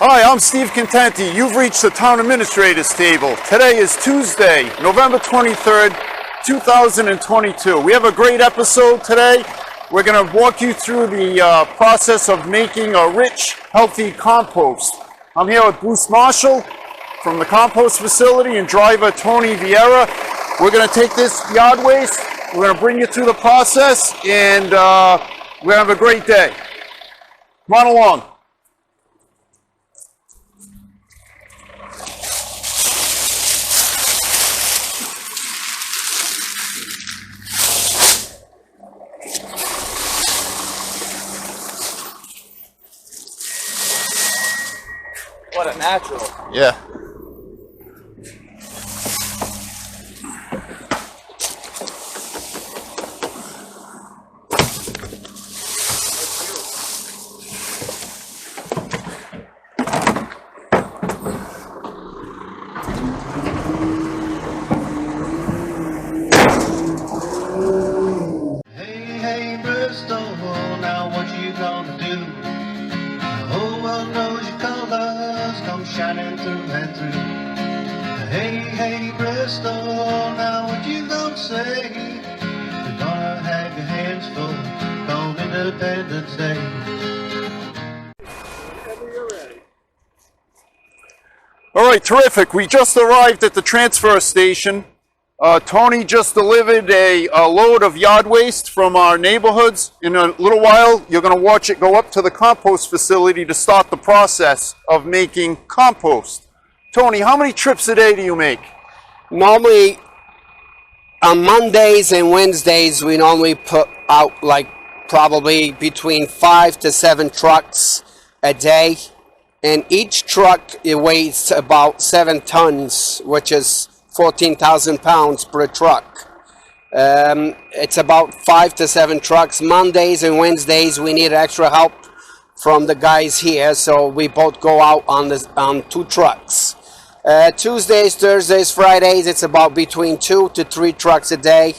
Hi, I'm Steve Contente. You've reached the Town Administrator's Table. Today is Tuesday, November 23rd, 2022. We have a great episode today. We're going to walk you through the process of making a rich, healthy compost. I'm here with Bruce Marshall from the compost facility and driver Tony Vieira. We're going to take this yard waste, we're going to bring you through the process, and we're going to have a great day. Come on along. What a natural. Yeah. Hey, Bristol, now what you gonna do? The whole world knows your colors come shining through and through. Hey, Bristol, now what you gonna say? You're gonna have your hands full come Independence Day. Whenever you're ready. All right, terrific. We just arrived at the transfer station. Tony just delivered a load of yard waste from our neighborhoods. In a little while, you're going to watch it go up to the compost facility to start the process of making compost. Tony, how many trips a day do you make? Normally, on Mondays and Wednesdays, we normally put out like probably between 5 to 7 trucks a day. And each truck, it weighs about 7 tons, which is 14,000 pounds per truck. It's about 5 to 7 trucks. Mondays and Wednesdays, we need extra help from the guys here, so we both go out on 2 trucks. Tuesdays, Thursdays, Fridays, it's about between 2 to 3 trucks a day,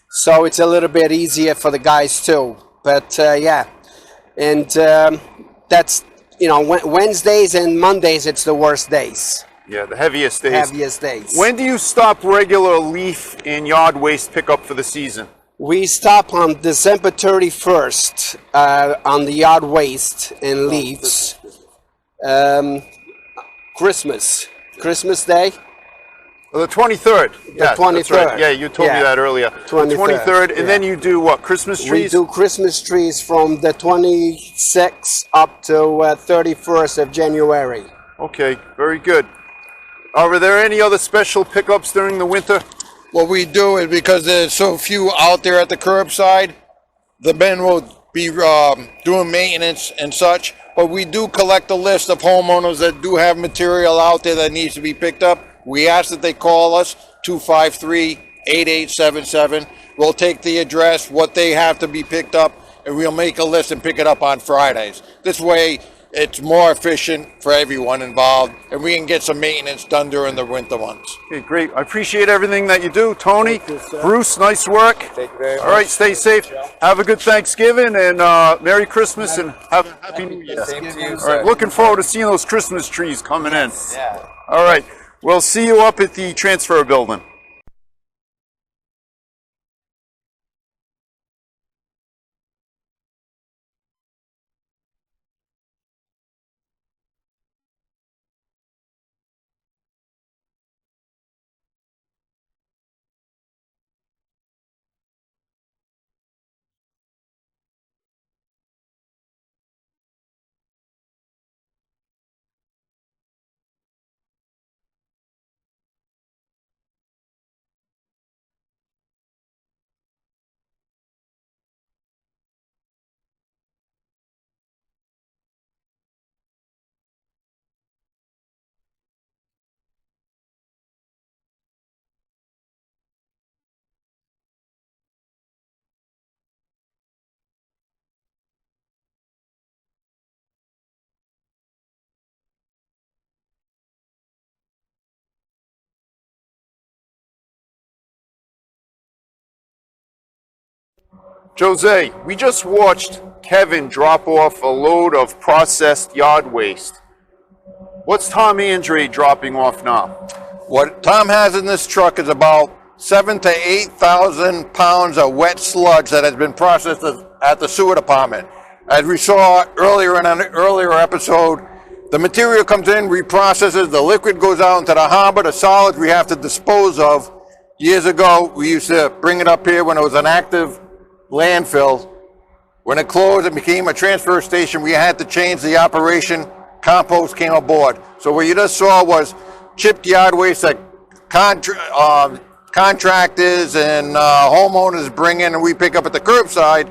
so it's a little bit easier for the guys too. But yeah, and that's, you know, Wednesdays and Mondays, it's the worst days. Yeah, the heaviest days. Heaviest days. When do you stop regular leaf and yard waste pickup for the season? We stop on December 31st on the yard waste and leaves. Christmas Day. The 23rd. Yeah, 23rd. That's right. Yeah, you told me that earlier. 23rd, and then you do what? Christmas trees? We do Christmas trees from the 26th up to 31st of January. Okay, very good. Are there any other special pickups during the winter? What we do is, because there's so few out there at the curbside, the men will be doing maintenance and such, but we do collect a list of homeowners that do have material out there that needs to be picked up. We ask that they call us, 253-8877. We'll take the address, what they have to be picked up, and we'll make a list and pick it up on Fridays. This way, it's more efficient for everyone involved, and we can get some maintenance done during the winter months. Okay, great. I appreciate everything that you do. Tony, Bruce, nice work. Thank you very much. All right, stay safe. Have a good Thanksgiving, and Merry Christmas, and have a Happy New Year. Same to you, All sir. right, looking forward to seeing those Christmas trees coming in. Yeah. All right, we'll see you up at the transfer building. Jose, we just watched Kevin drop off a load of processed yard waste. What's Tom Andre dropping off now? What Tom has in this truck is about 7,000 to 8,000 pounds of wet sludge that has been processed at the sewer department. As we saw earlier in an earlier episode, the material comes in, reprocesses, the liquid goes out into the harbor, the solids we have to dispose of. Years ago, we used to bring it up here when it was an active landfill. When it closed and became a transfer station, we had to change the operation. Compost came aboard. So what you just saw was chipped yard waste that contractors and homeowners bring in and we pick up at the curbside.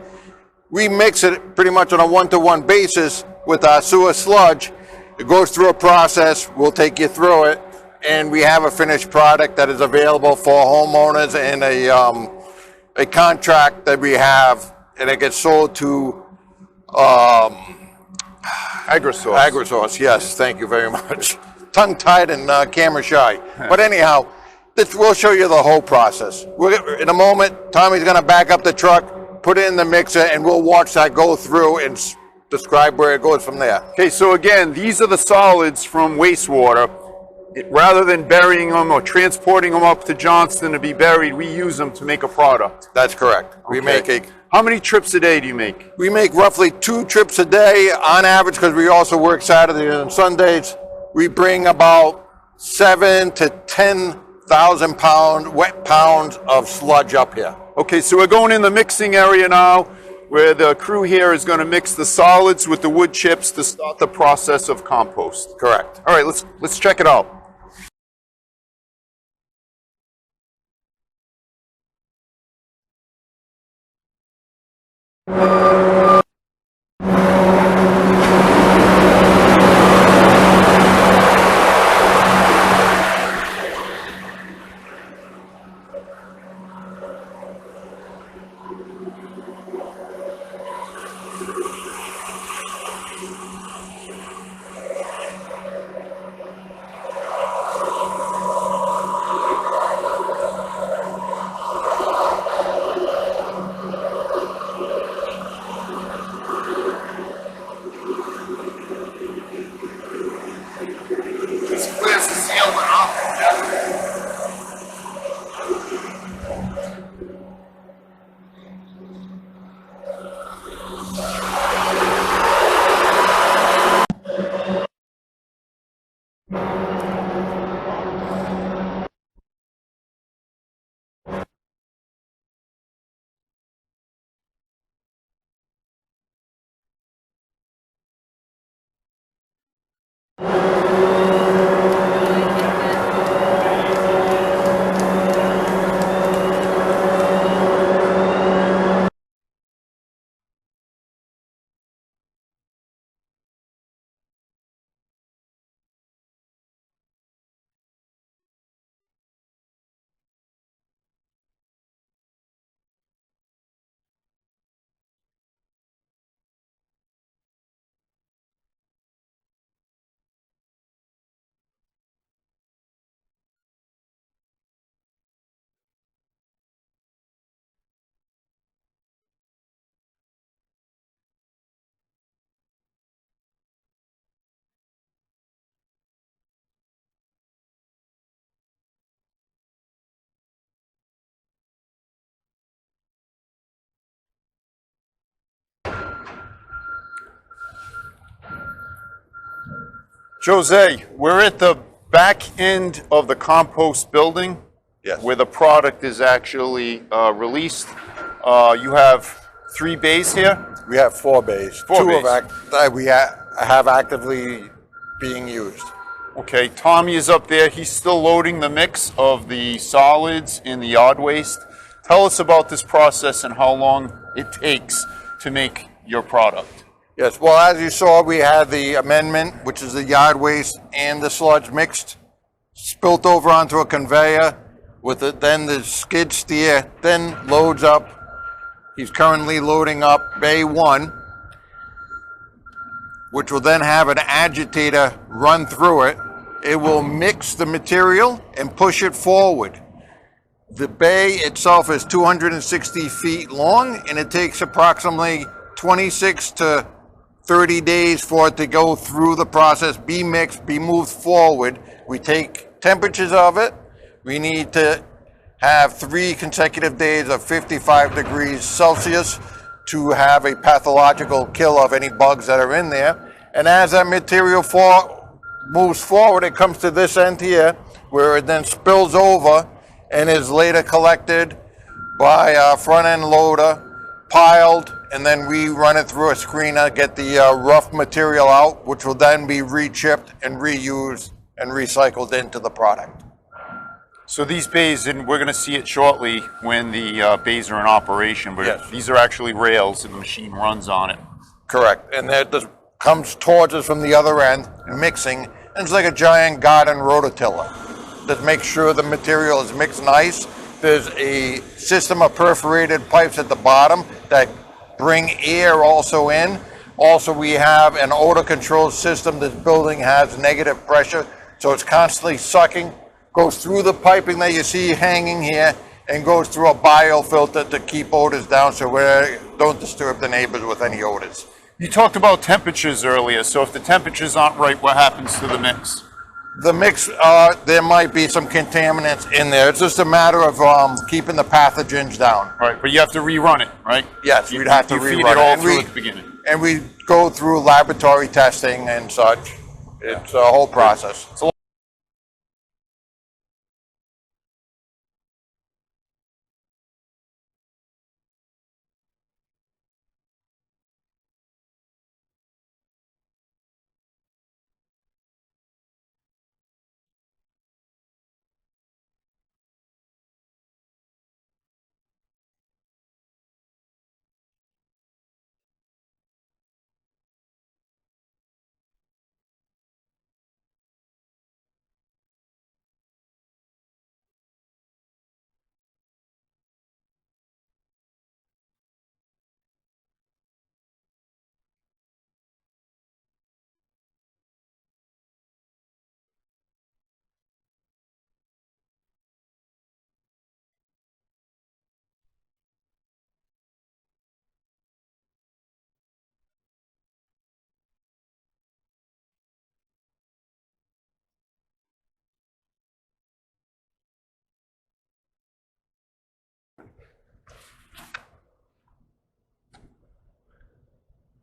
We mix it pretty much on a one-to-one basis with our sewer sludge. It goes through a process, we'll take you through it, and we have a finished product that is available for homeowners and a contract that we have, and it gets sold to AgriSource. Yes, thank you very much. Tongue-tied and camera shy. But anyhow, we'll show you the whole process. In a moment, Tommy's going to back up the truck, put it in the mixer, and we'll watch that go through and describe where it goes from there. Okay, so again, these are the solids from wastewater. Rather than burying them or transporting them up to Johnston to be buried, we use them to make a product. That's correct. We make How many trips a day do you make? We make roughly 2 trips a day on average because we also work Saturdays and Sundays. We bring about 7 to 10,000 wet pounds of sludge up here. Okay, so we're going in the mixing area now, where the crew here is going to mix the solids with the wood chips to start the process of compost. Correct. All right, let's check it out. Jose, we're at the back end of the compost building. Yes. Where the product is actually released. You have 3 bays here? We have 4 bays. 4 Two bays. that we have actively being used. Okay, Tommy is up there. He's still loading the mix of the solids in the yard waste. Tell us about this process and how long it takes to make your product. Yes, well, as you saw, we had the amendment, which is the yard waste and the sludge mixed, spilt over onto a conveyor with it. Then the skid steer then loads up. He's currently loading up bay 1, which will then have an agitator run through it. It will mix the material and push it forward. The bay itself is 260 feet long, and it takes approximately 26 to 30 days for it to go through the process, be mixed, be moved forward. We take temperatures of it. We need to have 3 consecutive days of 55 degrees Celsius to have a pathological kill of any bugs that are in there. And as that material moves forward, it comes to this end here, where it then spills over and is later collected by a front end loader, piled, and then we run it through a screener, get the rough material out, which will then be re-chipped and reused and recycled into the product. So these bays, and we're going to see it shortly when the bays are in operation, but Yes. these are actually rails and the machine runs on it. Correct. And that just comes towards us from the other end, mixing. And it's like a giant garden rototiller. That makes sure the material is mixed nice. There's a system of perforated pipes at the bottom that bring air also in. Also, we have an odor control system. This building has negative pressure, so it's constantly sucking, goes through the piping that you see hanging here, and goes through a biofilter to keep odors down so we don't disturb the neighbors with any odors. You talked about temperatures earlier, so if the temperatures aren't right, what happens to the mix? The mix, there might be some contaminants in there. It's just a matter of keeping the pathogens down. Right, but you have to rerun it, right? Yes, we'd have to you feed rerun it all And through at the beginning. And we go through laboratory testing and such. It's a whole process.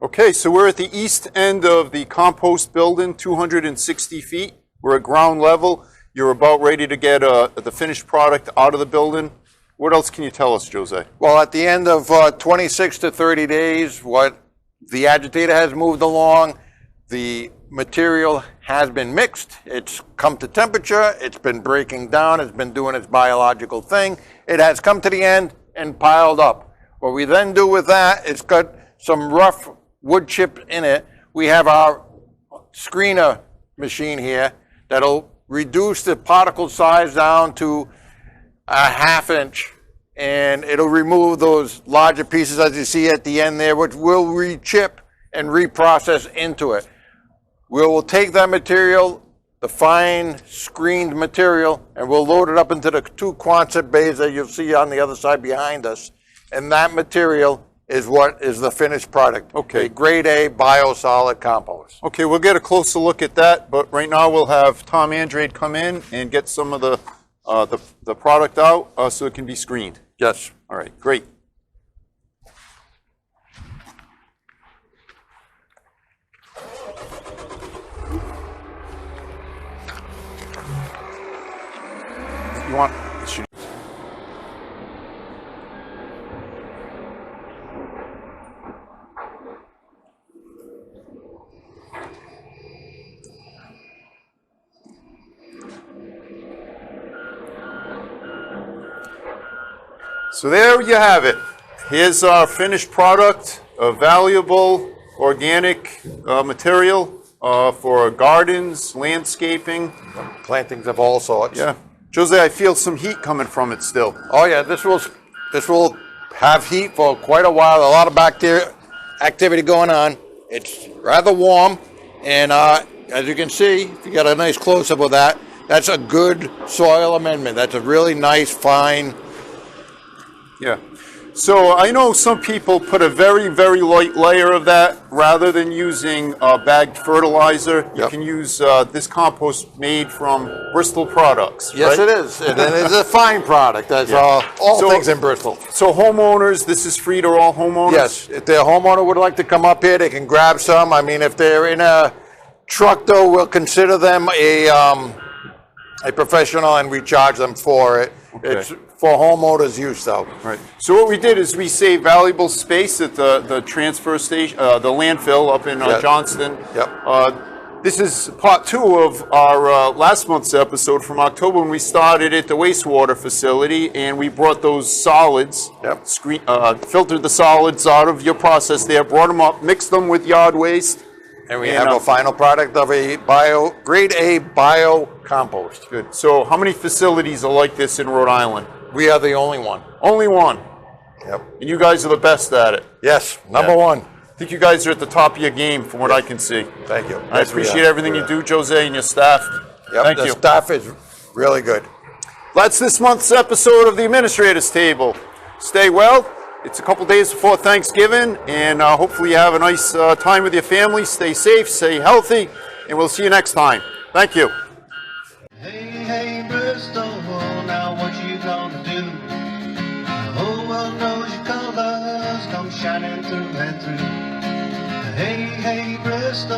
Okay, so we're at the east end of the compost building, 260 feet. We're at ground level. You're about ready to get the finished product out of the building. What else can you tell us, Jose? Well, at the end of 26 to 30 days, what the agitator has moved along, the material has been mixed, it's come to temperature, it's been breaking down, it's been doing its biological thing, it has come to the end and piled up. What we then do with that, it's got some rough wood chip in it. We have our screener machine here that'll reduce the particle size down to a ½ inch, and it'll remove those larger pieces as you see at the end there, which we'll re-chip and reprocess into it. We will take that material, the fine screened material, and we'll load it up into the 2 Quonset bays that you'll see on the other side behind us. And that material is what is the finished product. Okay. A grade A biosolid compost. Okay, we'll get a closer look at that, but right now we'll have Tom Andrade come in and get some of the product out so it can be screened. Yes. All right, great. You want? So there you have it. Here's our finished product, a valuable organic material for gardens, landscaping. Plantings of all sorts. Yeah. Jose, I feel some heat coming from it still. Oh yeah, this will have heat for quite a while. A lot of bacteria activity going on. It's rather warm, and as you can see, if you got a nice close-up of that, that's a good soil amendment. That's a really nice, fine. Yeah. So I know some people put a very, very light layer of that rather than using bagged fertilizer. You Yep. can use this compost made from Bristol products. Yes, right? it is. And it's a fine product. That's Yeah. all So- things in Bristol. So homeowners, this is free to all homeowners? Yes, if the homeowner would like to come up here, they can grab some. I mean, if they're in a truck, though, we'll consider them a professional and we charge them for it. Okay. It's for homeowners' use, though. Right. So what we did is we saved valuable space at the transfer station, the landfill up in Yep. Johnston. Yep. This is part 2 of our last month's episode from October when we started at the wastewater facility and we brought those solids, Yep. filtered the solids out of your process there, brought them up, mixed them with yard waste. And we And, have a final product of a grade A bio compost. Good. So how many facilities are like this in Rhode Island? We are the only one. Only one. Yep. And you guys are the best at it. Yes, number Yeah. one. I think you guys are at the top of your game from what I can see. Thank you. I Yes, we appreciate are. everything you do, Jose, and your staff. Yep, Thank the you. staff is really good. That's this month's episode of the Administrators Table. Stay well. It's a couple days before Thanksgiving, and hopefully you have a nice time with your family. Stay safe, stay healthy, and we'll see you next time. Thank you. Hey, hey, Bristol, now what you gonna do? The whole world knows your colors come shining through and through. Hey, hey, Bristol,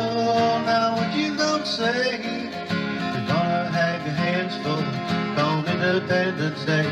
now what you gonna say? You're gonna have your hands full on Independence Day.